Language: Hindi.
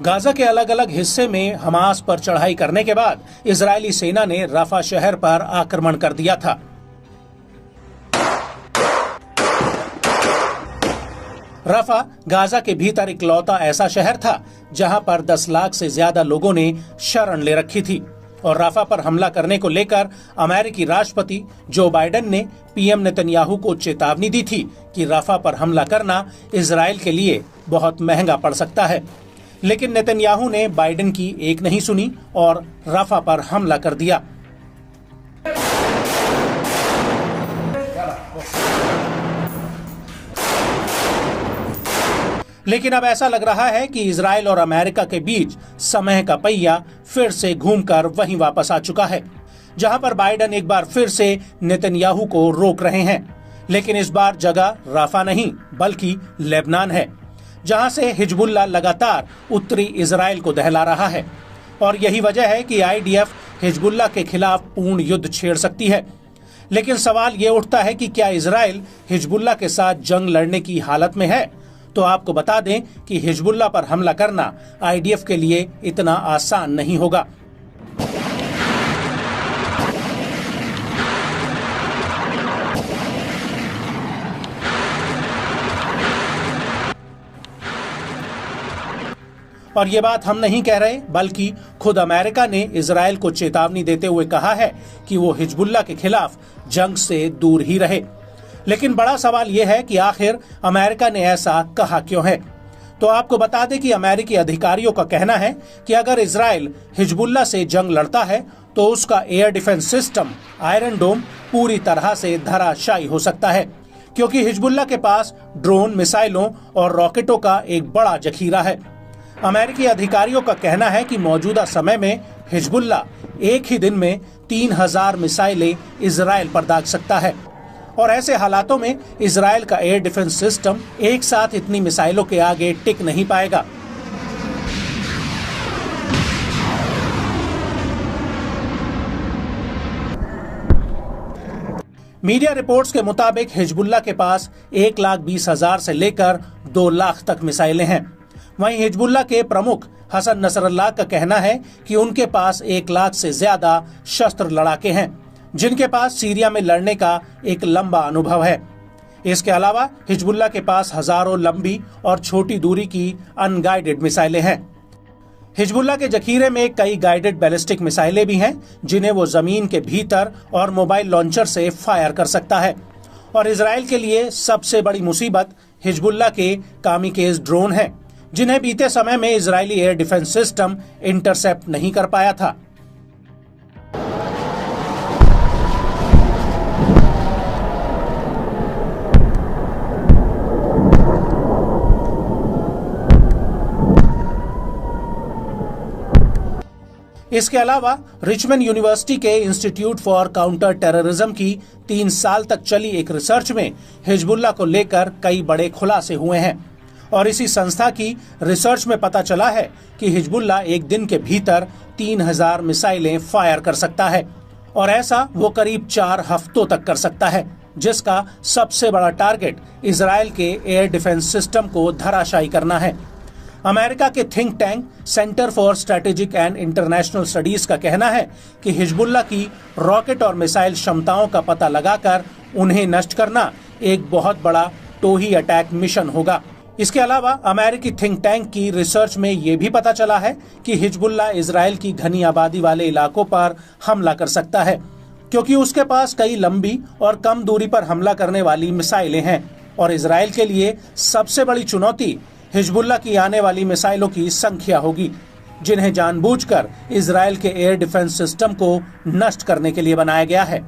गाजा के अलग अलग हिस्से में हमास पर चढ़ाई करने के बाद इजरायली सेना ने रफा शहर पर आक्रमण कर दिया था। रफा गाजा के भीतर इकलौता ऐसा शहर था जहां पर 10 लाख से ज्यादा लोगों ने शरण ले रखी थी और रफा पर हमला करने को लेकर अमेरिकी राष्ट्रपति जो बाइडेन ने पीएम नेतन्याहू को चेतावनी दी थी कि रफा पर हमला करना इजराइल के लिए बहुत महंगा पड़ सकता है। लेकिन नेतन्याहू ने बाइडेन की एक नहीं सुनी और रफा पर हमला कर दिया। लेकिन अब ऐसा लग रहा है कि इजराइल और अमेरिका के बीच समय का पहिया फिर से घूमकर वहीं वापस आ चुका है, जहां पर बाइडेन एक बार फिर से नेतन्याहू को रोक रहे हैं। लेकिन इस बार जगह रफा नहीं बल्कि लेबनान है, जहां से हिजबुल्लाह लगातार उत्तरी इजराइल को दहला रहा है और यही वजह है कि आईडीएफ हिजबुल्लाह के खिलाफ पूर्ण युद्ध छेड़ सकती है। लेकिन सवाल ये उठता है कि क्या इजराइल हिजबुल्लाह के साथ जंग लड़ने की हालत में है? तो आपको बता दें कि हिजबुल्लाह पर हमला करना आईडीएफ के लिए इतना आसान नहीं होगा। और ये बात हम नहीं कह रहे बल्कि खुद अमेरिका ने इजराइल को चेतावनी देते हुए कहा है कि वो हिजबुल्लाह के खिलाफ जंग से दूर ही रहे। लेकिन बड़ा सवाल यह है कि आखिर अमेरिका ने ऐसा कहा क्यों है? तो आपको बता दें कि अमेरिकी अधिकारियों का कहना है कि अगर इजराइल हिजबुल्लाह से जंग लड़ता है तो उसका एयर डिफेंस सिस्टम आयरन डोम पूरी तरह से धराशायी हो सकता है, क्योंकि हिजबुल्लाह के पास ड्रोन, मिसाइलों और रॉकेटों का एक बड़ा जखीरा है। अमेरिकी अधिकारियों का कहना है कि मौजूदा समय में हिजबुल्लाह एक ही दिन में 3000 मिसाइलें इजराइल पर दाग सकता है और ऐसे हालातों में इजराइल का एयर डिफेंस सिस्टम एक साथ इतनी मिसाइलों के आगे टिक नहीं पाएगा। मीडिया रिपोर्ट्स के मुताबिक हिजबुल्लाह के पास 1,20,000 से लेकर 2 लाख तक मिसाइलें हैं। वहीं हिजबुल्लाह के प्रमुख हसन नसरल्लाह का कहना है कि उनके पास 1 लाख से ज्यादा शस्त्र लड़ाके हैं, जिनके पास सीरिया में लड़ने का एक लंबा अनुभव है। इसके अलावा हिजबुल्लाह के पास हजारों लंबी और छोटी दूरी की अनगाइडेड मिसाइलें हैं। हिजबुल्लाह के जखीरे में कई गाइडेड बैलिस्टिक मिसाइलें भी हैं, जिन्हें वो जमीन के भीतर और मोबाइल लॉन्चर से फायर कर सकता है। और इजराइल के लिए सबसे बड़ी मुसीबत हिजबुल्लाह के कामिकेज ड्रोन है, जिन्हें बीते समय में Israeli air defence system intercept नहीं कर पाया था। इसके अलावा रिचमंड यूनिवर्सिटी के इंस्टीट्यूट फॉर काउंटर टेररिज्म की 3 साल तक चली एक रिसर्च में हिजबुल्लाह को लेकर कई बड़े खुलासे हुए हैं और इसी संस्था की रिसर्च में पता चला है कि हिजबुल्लाह एक दिन के भीतर 3000 मिसाइलें फायर कर सकता है और ऐसा वो करीब 4 हफ्तों तक कर सकता है, जिसका सबसे बड़ा टारगेट इजराइल के एयर डिफेंस सिस्टम को धराशायी करना है। अमेरिका के think tank centre for strategic and international studies का कहना है कि हिजबुल्लाह की रॉकेट और मिसाइल क्षमताओं का पता लगाकर उन्हें नष्ट करना एक बहुत बड़ा टोही अटैक मिशन होगा। इसके अलावा अमेरिकी थिंक टैंक की रिसर्च में ये भी पता चला है कि हिजबुल्लाह इजराइल की घनी आबादी वाले इलाकों पर हमला कर सकता है, क्योंकि उसके पास कई लंबी और कम दूरी पर हमला करने वाली मिसाइलें हैं और इजराइल के लिए सबसे बड़ी चुनौती हिजबुल्लाह की आने वाली मिसाइलों की संख्या होगी, जिन्हें जानबूझकर इजराइल के एयर डिफेंस सिस्टम को नष्ट करने के लिए बनाया गया है।